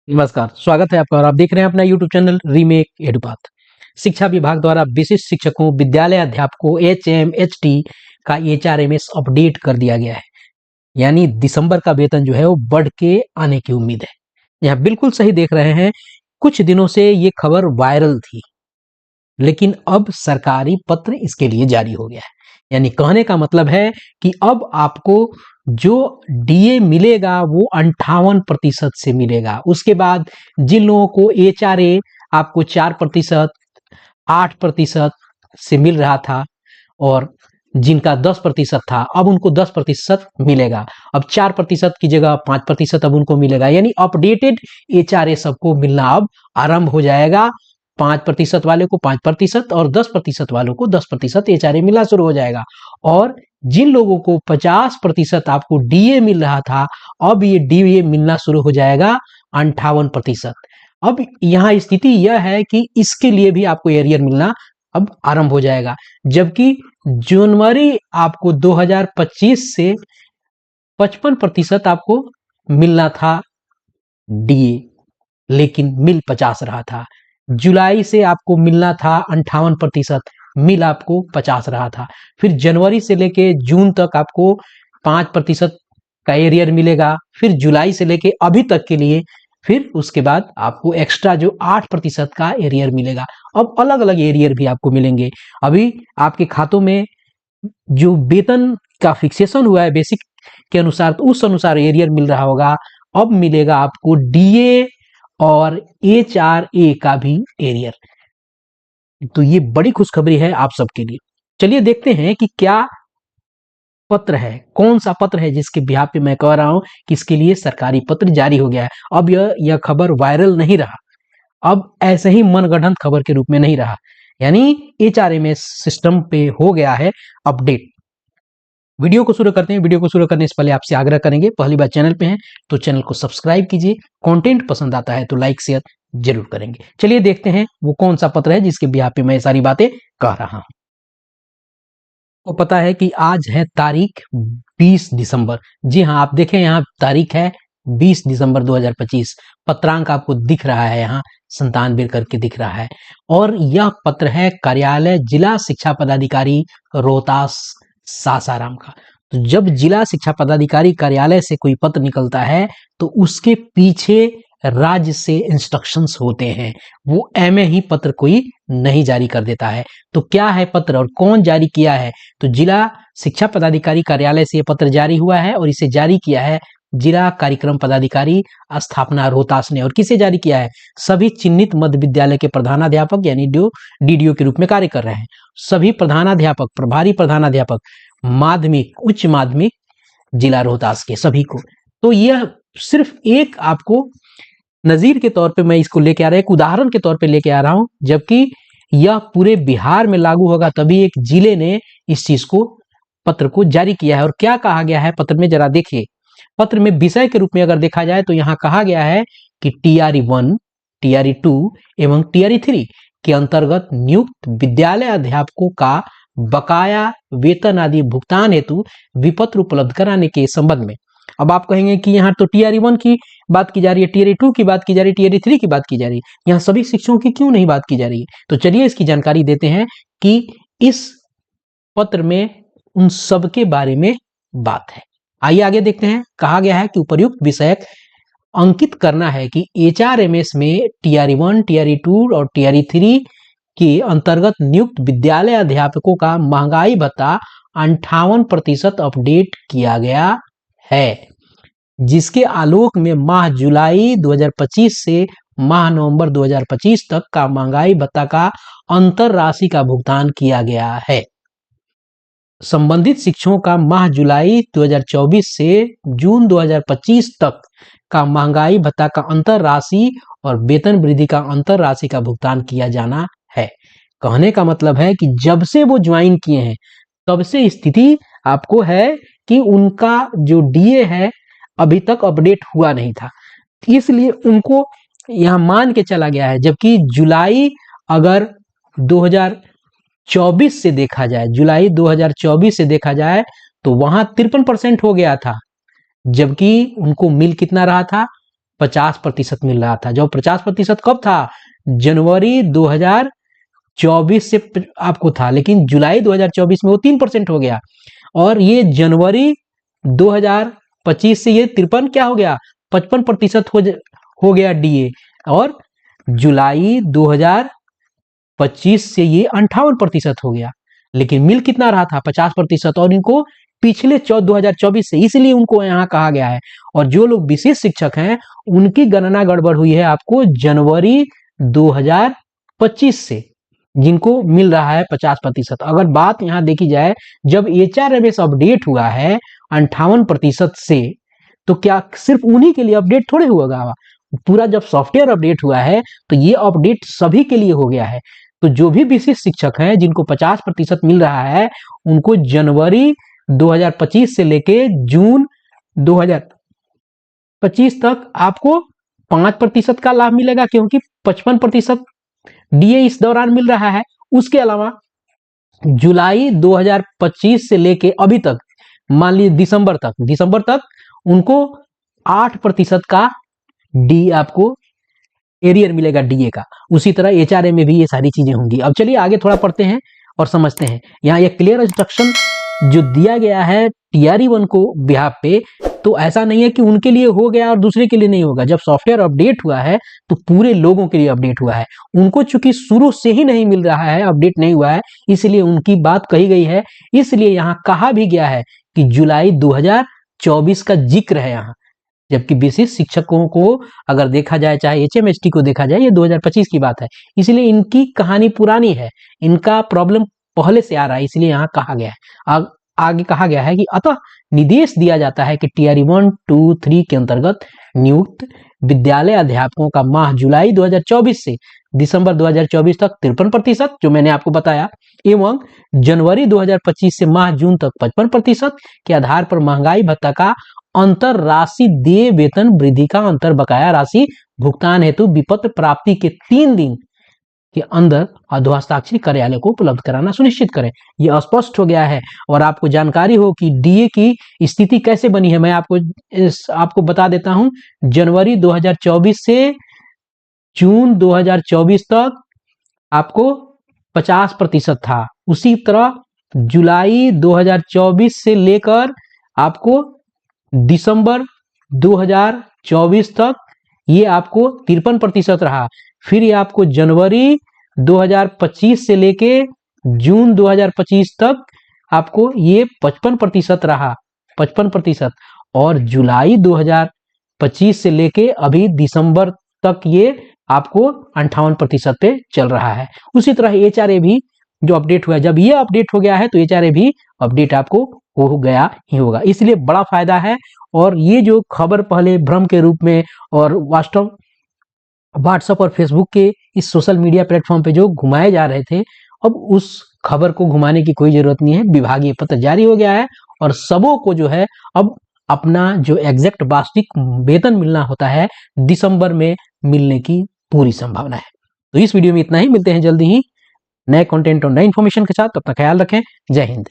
नमस्कार, स्वागत है आपका और आप देख रहे हैं अपना यूट्यूब चैनल रीमेक एडुपाथ। शिक्षा विभाग द्वारा विशिष्ट शिक्षकों, विद्यालय अध्यापकों HMHT का HRMS अपडेट कर दिया गया है। यानी दिसंबर का वेतन जो है वो बढ़ के आने की उम्मीद है। यहाँ बिल्कुल सही देख रहे हैं, कुछ दिनों से ये खबर वायरल थी, लेकिन अब सरकारी पत्र इसके लिए जारी हो गया है। यानी कहने का मतलब है कि अब आपको जो डीए मिलेगा वो 58% से मिलेगा। उसके बाद जिन लोगों को एचआरए आपको 4%, 8% से मिल रहा था और जिनका 10% था, अब उनको 10% मिलेगा। अब 4% की जगह 5% अब उनको मिलेगा। यानी अपडेटेड एचआरए सबको मिलना अब आरंभ हो जाएगा। 5% वाले को 5% और 10% वालों को 10% एचआरए मिलना शुरू हो जाएगा। और जिन लोगों को 50% आपको डीए मिल रहा था, अब ये डीए मिलना शुरू हो जाएगा 58%। अब यहाँ स्थिति यह है कि इसके लिए भी आपको एरियर मिलना अब आरंभ हो जाएगा। जबकि जनवरी आपको 2025 से 55% आपको मिलना था डीए, लेकिन मिल 50 रहा था। जुलाई से आपको मिलना था 58%, मिल आपको 50 रहा था। फिर जनवरी से लेके जून तक आपको 5% का एरियर मिलेगा। फिर जुलाई से लेके अभी तक के लिए फिर उसके बाद आपको एक्स्ट्रा जो 8% का एरियर मिलेगा। अब अलग अलग एरियर भी आपको मिलेंगे। अभी आपके खातों में जो वेतन का फिक्सेशन हुआ है बेसिक के अनुसार, तो उस अनुसार एरियर मिल रहा होगा। अब मिलेगा आपको डीए और एचआरए का भी एरियर। तो ये बड़ी खुशखबरी है आप सबके लिए। चलिए देखते हैं कि क्या पत्र है, कौन सा पत्र है जिसके बिहाफ पे मैं कह रहा हूं कि इसके लिए सरकारी पत्र जारी हो गया है। अब यह खबर वायरल नहीं रहा, अब ऐसे ही मनगढ़ंत खबर के रूप में नहीं रहा। यानी एचआरएमएस सिस्टम पे हो गया है अपडेट। वीडियो को शुरू करते हैं। वीडियो को शुरू करने से पहले आपसे आग्रह करेंगे, पहली बार चैनल पे हैं तो चैनल को सब्सक्राइब कीजिए। कंटेंट पसंद आता है तो लाइक शेयर जरूर करेंगे। चलिए देखते हैं वो कौन सा पत्र है जिसके बिहाफ पे मैं ये सारी बातें कह रहा हूं। को पता है कि आज है तारीख 20 दिसंबर। जी हाँ, आप देखें यहाँ तारीख है 20 दिसंबर 2025। पत्रांक आपको दिख रहा है यहाँ 97 करके दिख रहा है। और यह पत्र है कार्यालय जिला शिक्षा पदाधिकारी रोहतास सासाराम का। तो जब जिला शिक्षा पदाधिकारी कार्यालय से कोई पत्र निकलता है तो उसके पीछे राज्य से इंस्ट्रक्शंस होते हैं। वो एमए ही पत्र कोई नहीं जारी कर देता है। तो क्या है पत्र और कौन जारी किया है? तो जिला शिक्षा पदाधिकारी कार्यालय से यह पत्र जारी हुआ है और इसे जारी किया है जिला कार्यक्रम पदाधिकारी स्थापना रोहतास ने। और किसे जारी किया है? सभी चिन्हित मध्य विद्यालय के प्रधानाध्यापक यानी डीडीओ के रूप में कार्य कर रहे हैं। सभी प्रधानाध्यापक, प्रभारी प्रधानाध्यापक, माध्यमिक, उच्च माध्यमिक जिला रोहतास के सभी को। तो यह सिर्फ एक आपको नजीर के तौर पे मैं इसको लेके आ रहा हूं, एक उदाहरण के तौर पे लेके आ रहा हूं। जबकि यह पूरे बिहार में लागू होगा तभी एक जिले ने इस चीज को, पत्र को जारी किया है। और क्या कहा गया है पत्र में जरा देखिए। पत्र में विषय के रूप में अगर देखा जाए तो यहाँ कहा गया है कि टीआरई 1, टीआरई 2 एवं टीआरई 3 के अंतर्गत नियुक्त विद्यालय अध्यापकों का बकाया वेतन आदि भुगतान हेतु विपत्र उपलब्ध कराने के संबंध में। अब आप कहेंगे कि यहाँ तो टीआरई 1 की बात की जा रही है, टीआरई 2 की बात की जा रही है, टीआरई 3 की बात की जा रही है, यहाँ सभी शिक्षकों की क्यों नहीं बात की जा रही है? तो चलिए इसकी जानकारी देते हैं कि इस पत्र में उन सब के बारे में बात है। आइए आगे देखते हैं। कहा गया है कि उपर्युक्त विषयक अंकित करना है कि एचआरएमएस में टीआरई 1, टीआरई 2 और टीआरई 3 के अंतर्गत नियुक्त विद्यालय अध्यापकों का महंगाई भत्ता 58% अपडेट किया गया है, जिसके आलोक में माह जुलाई 2025 से माह नवंबर 2025 तक का महंगाई भत्ता का अंतर राशि का भुगतान किया गया है। संबंधित शिक्षकों का माह जुलाई 2024 से जून 2025 तक का महंगाई भत्ता का अंतर राशि और वेतन वृद्धि का अंतर राशि का भुगतान किया जाना है। कहने का मतलब है कि जब से वो ज्वाइन किए हैं तब से स्थिति आपको है कि उनका जो डीए है अभी तक अपडेट हुआ नहीं था, इसलिए उनको यहां मान के चला गया है। जबकि जुलाई अगर 2024 से देखा जाए, जुलाई 2024 से देखा जाए तो वहां 53% हो गया था, जबकि उनको मिल कितना रहा था? 50% मिल रहा था। जो 50% कब था? जनवरी 2024 से आपको था, लेकिन जुलाई 2024 में वो 3% हो गया। और ये जनवरी 2025 से ये 53 क्या हो गया? 55% हो गया डीए। और जुलाई 2025 से ये 58% हो गया। लेकिन मिल कितना रहा था? 50%। और इनको पिछले 2024 से, इसलिए उनको यहाँ कहा गया है। और जो लोग विशेष शिक्षक हैं उनकी गणना गड़बड़ हुई है आपको जनवरी 2025 से, जिनको मिल रहा है 50%। अगर बात यहाँ देखी जाए, जब एचआरएमएस अपडेट हुआ है 58% से, तो क्या सिर्फ उन्हीं के लिए अपडेट थोड़े हुआ? पूरा जब सॉफ्टवेयर अपडेट हुआ है तो ये अपडेट सभी के लिए हो गया है। तो जो भी विशेष शिक्षक हैं जिनको 50% मिल रहा है, उनको जनवरी 2025 से लेके जून 2025 तक आपको 5% का लाभ मिलेगा, क्योंकि 55% डीए इस दौरान मिल रहा है। उसके अलावा जुलाई 2025 से लेके अभी तक, मान लीजिए दिसंबर तक उनको 8% का डी आपको एरियर मिलेगा डीए का। उसी तरह एचआरए में भी ये सारी चीजें होंगी। अब चलिए आगे थोड़ा पढ़ते हैं और समझते हैं। यहाँ ये क्लियर इंस्ट्रक्शन जो दिया गया है टीआरई 1 को बिहाफ पे, तो ऐसा नहीं है कि उनके लिए हो गया और दूसरे के लिए नहीं होगा। जब सॉफ्टवेयर अपडेट हुआ है तो पूरे लोगों के लिए अपडेट हुआ है। उनको चूंकि शुरू से ही नहीं मिल रहा है, अपडेट नहीं हुआ है, इसलिए उनकी बात कही गई है। इसलिए यहाँ कहा भी गया है कि जुलाई 2024 का जिक्र है यहाँ। जबकि विशेष शिक्षकों को अगर देखा जाए, चाहे एचएमएसटी को देखा जाए, ये 2025 की बात है। इसलिए इनकी कहानी पुरानी है, इनका प्रॉब्लम पहले से आ रहा है, इसलिए यहाँ कहा गया है। आगे कहा गया है कि अतः निर्देश दिया जाता है कि टीआरई 1, 2, 3 के अंतर्गत नियुक्त विद्यालय अध्यापकों का माह जुलाई 2024 से दिसंबर 2024 तक 53%, जो मैंने आपको बताया, एवं जनवरी 2025 से माह जून तक 55% के आधार पर महंगाई भत्ता का अंतर राशि देय वेतन वृद्धि का अंतर बकाया राशि भुगतान हेतु विपत्र प्राप्ति के 3 दिन के अंदर अधोहस्ताक्षरी कार्यालय को उपलब्ध कराना सुनिश्चित करें। यह स्पष्ट हो गया है। और आपको जानकारी हो कि डीए की स्थिति कैसे बनी है, मैं आपको बता देता हूं। जनवरी 2024 से जून 2024 तक आपको 50% था। उसी तरह जुलाई 2024 से लेकर आपको दिसंबर 2024 तक ये आपको 53% रहा। फिर ये आपको जनवरी 2025 से लेके जून 2025 तक आपको ये 55% रहा, 55%। और जुलाई 2025 से लेके अभी दिसंबर तक ये आपको 58% पे चल रहा है। उसी तरह एचआरए भी जो अपडेट हुआ, जब ये अपडेट हो गया है तो एचआरए भी अपडेट आपको हो गया ही होगा। इसलिए बड़ा फायदा है। और ये जो खबर पहले भ्रम के रूप में और व्हाट्सएप और फेसबुक के इस सोशल मीडिया प्लेटफॉर्म पे जो घुमाए जा रहे थे, अब उस खबर को घुमाने की कोई जरूरत नहीं है। विभागीय पत्र जारी हो गया है और सबों को जो है अब अपना जो एग्जैक्ट वार्षिक वेतन मिलना होता है दिसंबर में मिलने की पूरी संभावना है। तो इस वीडियो में इतना ही। मिलते हैं जल्दी ही नए कंटेंट और नए इन्फॉर्मेशन के साथ। अपना ख्याल रखें। जय हिंद।